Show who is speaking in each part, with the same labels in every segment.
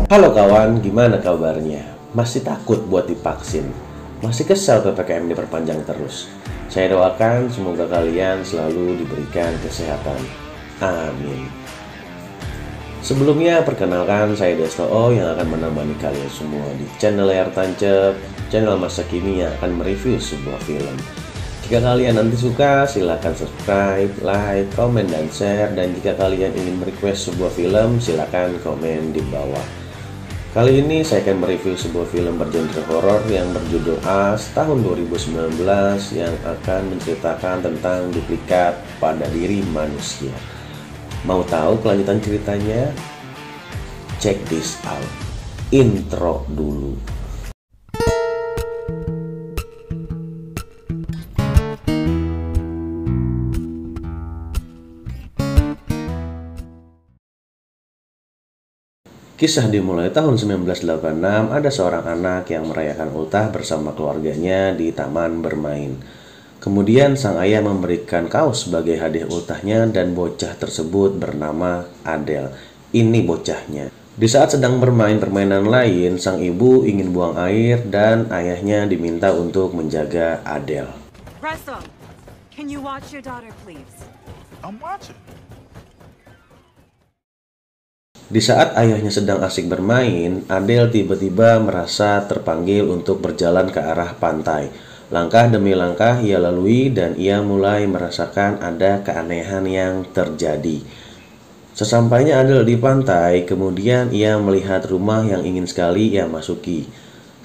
Speaker 1: Halo kawan, gimana kabarnya? Masih takut buat divaksin? Masih kesal PPKM diperpanjang terus? Saya doakan semoga kalian selalu diberikan kesehatan. Amin. Sebelumnya perkenalkan saya Desto yang akan menemani kalian semua di channel Layar Tancap, channel masa kini yang akan mereview sebuah film. Jika kalian nanti suka, silahkan subscribe, like, komen, dan share. Dan jika kalian ingin merequest sebuah film, silahkan komen di bawah. Kali ini saya akan mereview sebuah film bergenre horor yang berjudul Us tahun 2019 yang akan menceritakan tentang duplikat pada diri manusia. Mau tahu kelanjutan ceritanya? Check this out. Intro dulu. Kisah dimulai tahun 1986, ada seorang anak yang merayakan ultah bersama keluarganya di taman bermain. Kemudian sang ayah memberikan kaos sebagai hadiah ultahnya dan bocah tersebut bernama Adele. Ini bocahnya. Di saat sedang bermain permainan lain, sang ibu ingin buang air dan ayahnya diminta untuk menjaga Adele.
Speaker 2: Russell, can you watch your daughter, please?
Speaker 3: I'm watching.
Speaker 1: Di saat ayahnya sedang asik bermain, Adele tiba-tiba merasa terpanggil untuk berjalan ke arah pantai. Langkah demi langkah ia lalui dan ia mulai merasakan ada keanehan yang terjadi. Sesampainya Adele di pantai, kemudian ia melihat rumah yang ingin sekali ia masuki.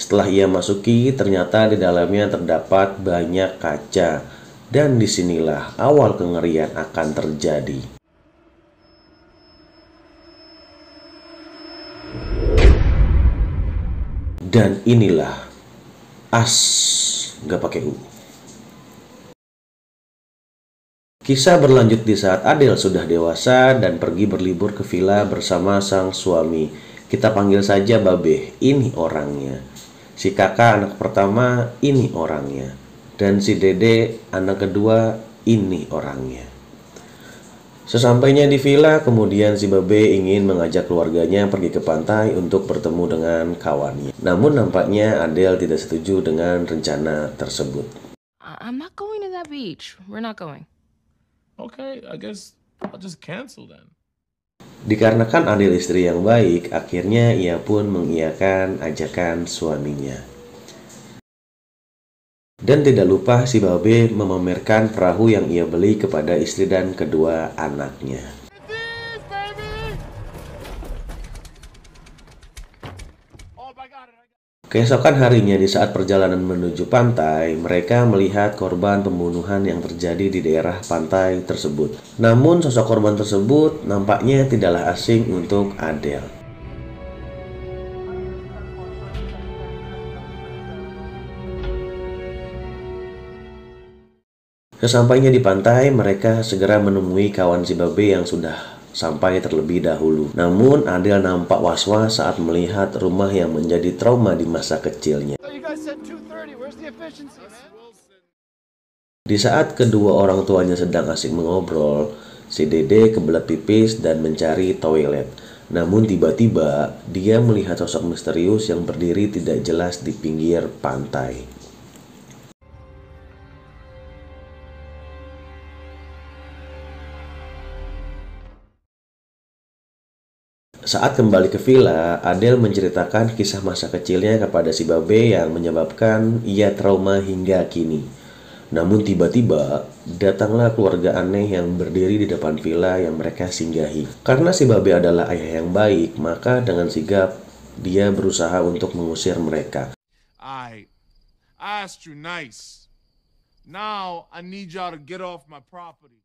Speaker 1: Setelah ia masuki, ternyata di dalamnya terdapat banyak kaca. Dan disinilah awal kengerian akan terjadi. Dan inilah Us, nggak pakai U. Kisah berlanjut di saat Adele sudah dewasa dan pergi berlibur ke villa bersama sang suami. Kita panggil saja Babe, ini orangnya. Si kakak anak pertama, ini orangnya. Dan si Dede anak kedua, ini orangnya. Sesampainya di villa, kemudian si Babe ingin mengajak keluarganya pergi ke pantai untuk bertemu dengan kawannya. Namun nampaknya Adele tidak setuju dengan rencana tersebut.
Speaker 4: I'm not going to that beach. We're not going.
Speaker 3: Okay, I guess I'll just cancel then.
Speaker 1: Dikarenakan Adele istri yang baik, akhirnya ia pun mengiyakan ajakan suaminya. Dan tidak lupa si Babe memamerkan perahu yang ia beli kepada istri dan kedua anaknya. Keesokan harinya di saat perjalanan menuju pantai, mereka melihat korban pembunuhan yang terjadi di daerah pantai tersebut. Namun sosok korban tersebut nampaknya tidaklah asing untuk Adele. Sesampainya di pantai, mereka segera menemui kawan si Babe yang sudah sampai terlebih dahulu. Namun Adele nampak was-was saat melihat rumah yang menjadi trauma di masa kecilnya. Di saat kedua orang tuanya sedang asik mengobrol, si Dede kebelet pipis dan mencari toilet. Namun tiba-tiba dia melihat sosok misterius yang berdiri tidak jelas di pinggir pantai. Saat kembali ke villa, Adele menceritakan kisah masa kecilnya kepada si Babe yang menyebabkan ia trauma hingga kini. Namun tiba-tiba, datanglah keluarga aneh yang berdiri di depan villa yang mereka singgahi. Karena si Babe adalah ayah yang baik, maka dengan sigap dia berusaha untuk mengusir mereka.
Speaker 3: I asked you nice. Now I need y'all to get off my property.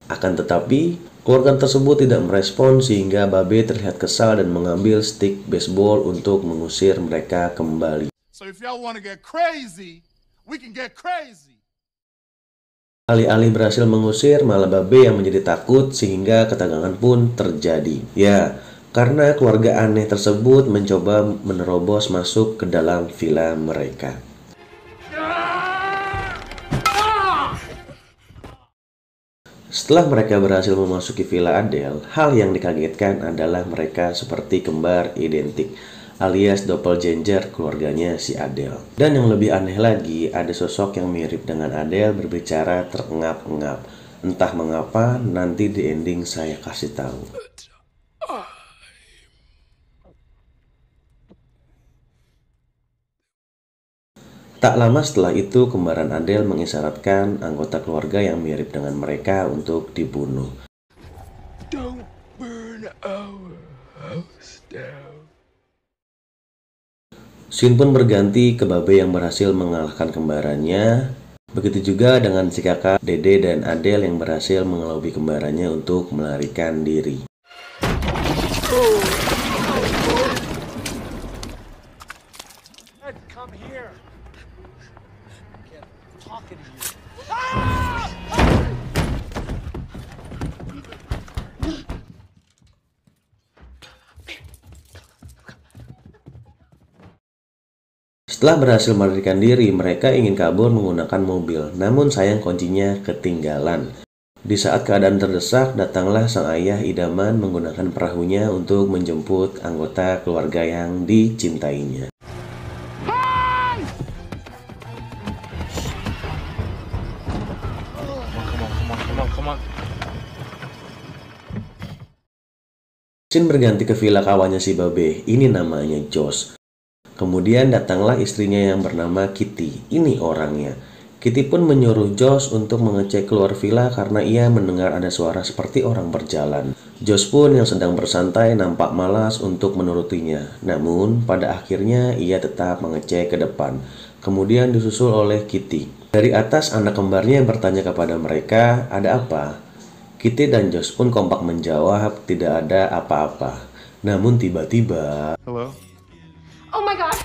Speaker 1: Akan tetapi, keluarga tersebut tidak merespon sehingga Babe terlihat kesal dan mengambil stick baseball untuk mengusir mereka kembali.
Speaker 3: So if y'all want to get crazy, we can get crazy.
Speaker 1: Alih-alih berhasil mengusir, malah Babe yang menjadi takut sehingga ketegangan pun terjadi. Ya, karena keluarga aneh tersebut mencoba menerobos masuk ke dalam villa mereka. Setelah mereka berhasil memasuki villa Adele, hal yang dikagetkan adalah mereka seperti kembar identik alias doppelganger keluarganya si Adele. Dan yang lebih aneh lagi, ada sosok yang mirip dengan Adele berbicara terengap-engap. Entah mengapa, nanti di ending saya kasih tahu. Tak lama setelah itu, kembaran Adele mengisyaratkan anggota keluarga yang mirip dengan mereka untuk dibunuh.
Speaker 5: Don't burn our house down.
Speaker 1: Scene pun berganti ke Babe yang berhasil mengalahkan kembarannya. Begitu juga dengan si kakak, Dede, dan Adele yang berhasil mengelabui kembarannya untuk melarikan diri.
Speaker 5: Come here. I'm talking to you.
Speaker 1: Setelah berhasil melarikan diri, mereka ingin kabur menggunakan mobil, namun sayang kuncinya ketinggalan. Di saat keadaan terdesak, datanglah sang ayah idaman menggunakan perahunya untuk menjemput anggota keluarga yang dicintainya.
Speaker 5: Come on.
Speaker 1: Scene berganti ke villa kawannya si Babe, ini namanya Josh. Kemudian datanglah istrinya yang bernama Kitty, ini orangnya. Kitty pun menyuruh Josh untuk mengecek keluar villa karena ia mendengar ada suara seperti orang berjalan. Josh pun yang sedang bersantai nampak malas untuk menurutinya. Namun pada akhirnya ia tetap mengecek ke depan. Kemudian disusul oleh Kitty. Dari atas anak kembarnya bertanya kepada mereka, ada apa? Kitty dan Josh pun kompak menjawab, tidak ada apa-apa. Namun tiba-tiba...
Speaker 5: Hello?
Speaker 4: Oh my god!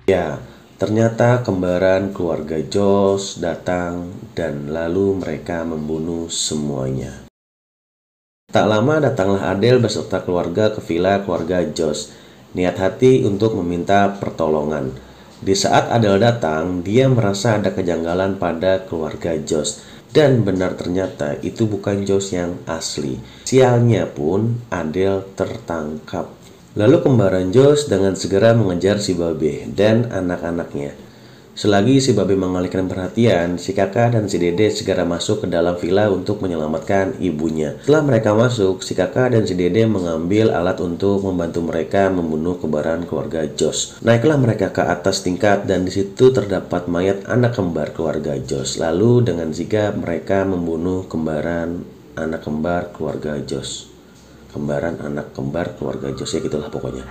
Speaker 1: Ya, ternyata kembaran keluarga Josh datang dan lalu mereka membunuh semuanya. Tak lama datanglah Adele beserta keluarga ke villa keluarga Josh. Niat hati untuk meminta pertolongan. Di saat Adele datang, dia merasa ada kejanggalan pada keluarga Josh. Dan benar ternyata itu bukan Josh yang asli. Sialnya pun Adele tertangkap. Lalu kembaran Josh dengan segera mengejar si Babe dan anak-anaknya. Selagi si Babe mengalihkan perhatian, si kakak dan si Dede segera masuk ke dalam villa untuk menyelamatkan ibunya. Setelah mereka masuk, si kakak dan si Dede mengambil alat untuk membantu mereka membunuh kembaran keluarga Josh. Naiklah mereka ke atas tingkat dan di situ terdapat mayat anak kembar keluarga Josh. Lalu dengan sigap mereka membunuh kembaran anak kembar keluarga Josh. Kembaran anak kembar keluarga Josh, ya gitulah pokoknya.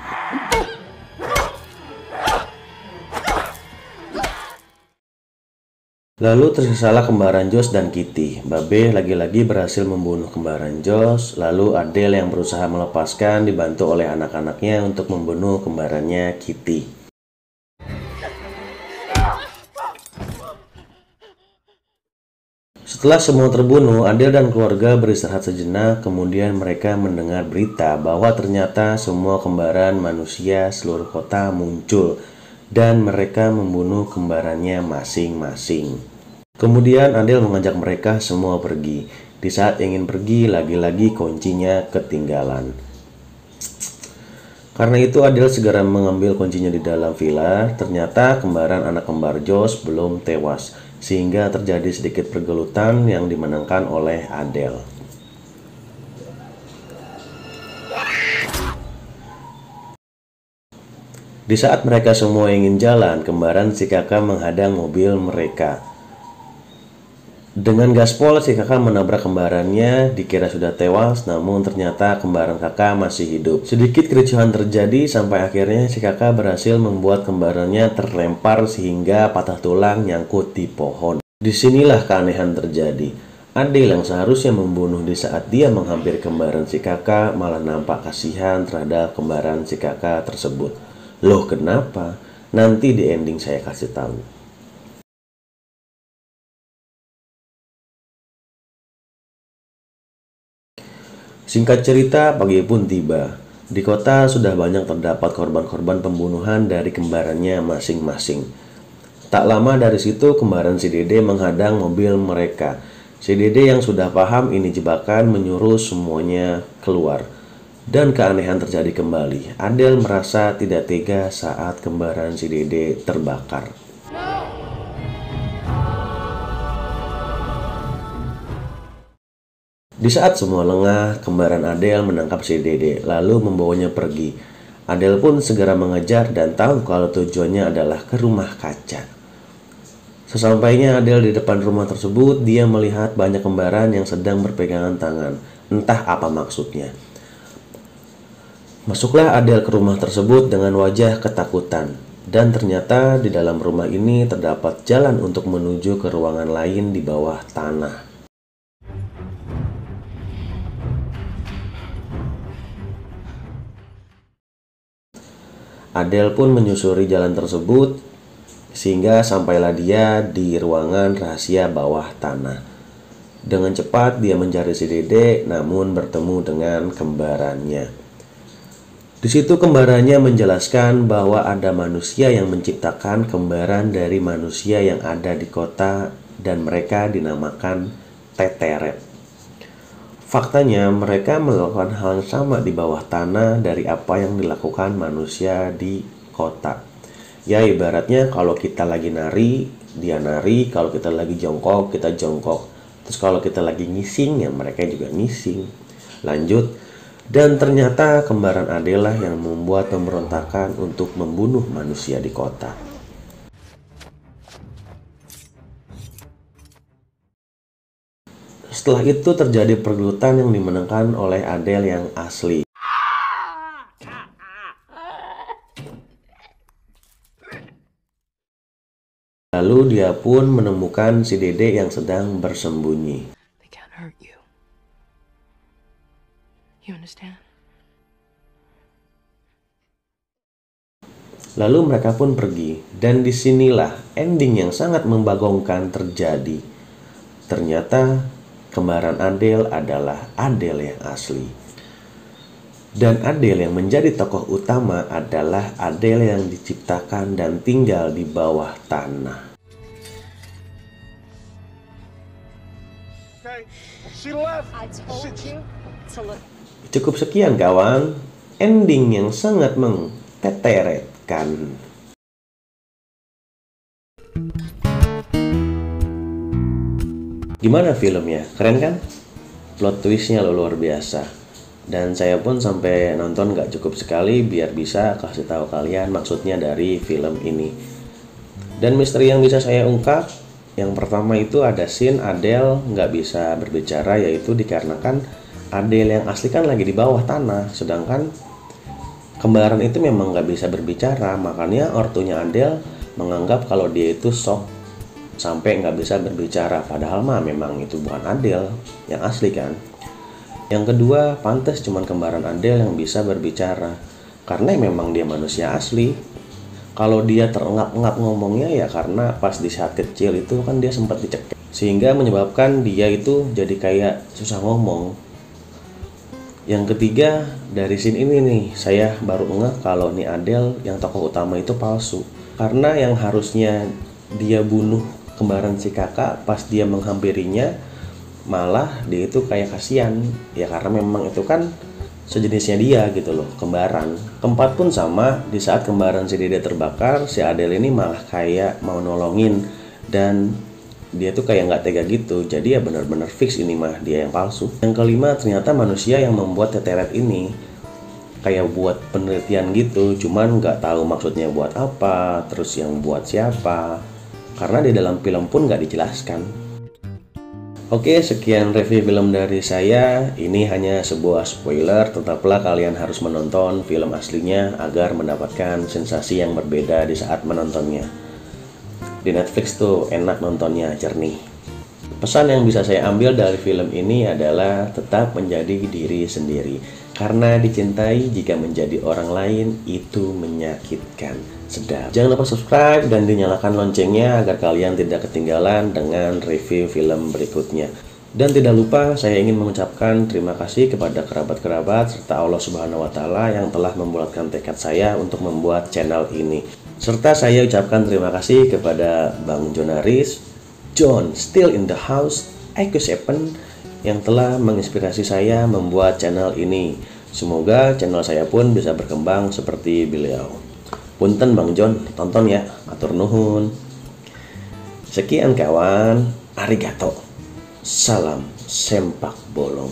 Speaker 1: Lalu tersisalah kembaran Josh dan Kitty. Babe lagi-lagi berhasil membunuh kembaran Josh. Lalu Adele yang berusaha melepaskan dibantu oleh anak-anaknya untuk membunuh kembarannya Kitty. Setelah semua terbunuh, Adele dan keluarga beristirahat sejenak. Kemudian mereka mendengar berita bahwa ternyata semua kembaran manusia seluruh kota muncul dan mereka membunuh kembarannya masing-masing. Kemudian Adele mengajak mereka semua pergi. Di saat ingin pergi, lagi-lagi kuncinya ketinggalan. Karena itu Adele segera mengambil kuncinya di dalam villa. Ternyata kembaran anak kembar Josh belum tewas, sehingga terjadi sedikit pergelutan yang dimenangkan oleh Adele. Di saat mereka semua ingin jalan, kembaran si kakak menghadang mobil mereka. Dengan gaspol, si kakak menabrak kembarannya, dikira sudah tewas, namun ternyata kembaran kakak masih hidup. Sedikit kericuhan terjadi sampai akhirnya si kakak berhasil membuat kembarannya terlempar sehingga patah tulang nyangkut di pohon. Disinilah keanehan terjadi. Adele yang seharusnya membunuh di saat dia menghampiri kembaran si kakak malah nampak kasihan terhadap kembaran si kakak tersebut. Loh kenapa? Nanti di ending saya kasih tahu. Singkat cerita, pagi pun tiba. Di kota sudah banyak terdapat korban-korban pembunuhan dari kembarannya masing-masing. Tak lama dari situ, kembaran si Dede menghadang mobil mereka. Si Dede yang sudah paham ini jebakan menyuruh semuanya keluar. Dan keanehan terjadi kembali. Adele merasa tidak tega saat kembaran si Dede terbakar. Di saat semua lengah, kembaran Adele menangkap si Dede lalu membawanya pergi. Adele pun segera mengejar dan tahu kalau tujuannya adalah ke rumah kaca. Sesampainya Adele di depan rumah tersebut, dia melihat banyak kembaran yang sedang berpegangan tangan. Entah apa maksudnya. Masuklah Adele ke rumah tersebut dengan wajah ketakutan. Dan ternyata di dalam rumah ini terdapat jalan untuk menuju ke ruangan lain di bawah tanah. Adele pun menyusuri jalan tersebut sehingga sampailah dia di ruangan rahasia bawah tanah. Dengan cepat dia mencari si Dede namun bertemu dengan kembarannya. Di situ kembarannya menjelaskan bahwa ada manusia yang menciptakan kembaran dari manusia yang ada di kota dan mereka dinamakan Teteret. Faktanya mereka melakukan hal yang sama di bawah tanah dari apa yang dilakukan manusia di kota. Ya ibaratnya kalau kita lagi nari, dia nari, kalau kita lagi jongkok, kita jongkok. Terus kalau kita lagi ngising, ya mereka juga ngising. Lanjut, dan ternyata kembaran Adele yang membuat pemberontakan untuk membunuh manusia di kota. Setelah itu terjadi pergelutan yang dimenangkan oleh Adele yang asli. Lalu dia pun menemukan si Dede yang sedang bersembunyi.
Speaker 6: They can't hurt you. You understand?
Speaker 1: Lalu mereka pun pergi, dan disinilah ending yang sangat membagongkan terjadi. Ternyata kembaran Adele adalah Adele yang asli. Dan Adele yang menjadi tokoh utama adalah Adele yang diciptakan dan tinggal di bawah tanah. Cukup sekian kawan, ending yang sangat mengteteretkan. Gimana filmnya? Keren kan? Plot twistnya luar biasa. Dan saya pun sampai nonton gak cukup sekali biar bisa kasih tahu kalian maksudnya dari film ini. Dan misteri yang bisa saya ungkap, yang pertama itu ada scene Adele gak bisa berbicara, yaitu dikarenakan Adele yang asli kan lagi di bawah tanah, sedangkan kembaran itu memang gak bisa berbicara. Makanya ortunya Adele menganggap kalau dia itu shock sampai nggak bisa berbicara, padahal mah memang itu bukan Adele yang asli kan. Yang kedua, pantas cuman kembaran Adele yang bisa berbicara karena memang dia manusia asli. Kalau dia terengap-engap ngomongnya ya karena pas di saat kecil itu kan dia sempat dicekik, sehingga menyebabkan dia itu jadi kayak susah ngomong. Yang ketiga, dari scene ini nih saya baru ngeh kalau nih Adele yang tokoh utama itu palsu, karena yang harusnya dia bunuh kembaran si kakak pas dia menghampirinya, malah dia itu kayak kasihan ya karena memang itu kan sejenisnya dia gitu loh, kembaran. Keempat pun sama, di saat kembaran si Dede terbakar, si Adele ini malah kayak mau nolongin dan dia tuh kayak nggak tega gitu. Jadi ya benar-benar fix ini mah dia yang palsu. Yang kelima, ternyata manusia yang membuat Teteret ini kayak buat penelitian gitu, cuman nggak tahu maksudnya buat apa, terus yang buat siapa, karena di dalam film pun nggak dijelaskan. Oke, sekian review film dari saya. Ini hanya sebuah spoiler, tetaplah kalian harus menonton film aslinya agar mendapatkan sensasi yang berbeda di saat menontonnya. Di Netflix tuh enak nontonnya, jernih. Pesan yang bisa saya ambil dari film ini adalah tetap menjadi diri sendiri. Karena dicintai jika menjadi orang lain itu menyakitkan. Sedap. Jangan lupa subscribe dan dinyalakan loncengnya agar kalian tidak ketinggalan dengan review film berikutnya. Dan tidak lupa saya ingin mengucapkan terima kasih kepada kerabat-kerabat serta Allah Subhanahu wa Ta'ala yang telah membulatkan tekad saya untuk membuat channel ini. Serta saya ucapkan terima kasih kepada Bang Jonaris, John Still in the House, Aiko Seven yang telah menginspirasi saya membuat channel ini. Semoga channel saya pun bisa berkembang seperti beliau. Punten Bang John, tonton ya, atur nuhun. Sekian kawan, arigato. Salam sempak bolong.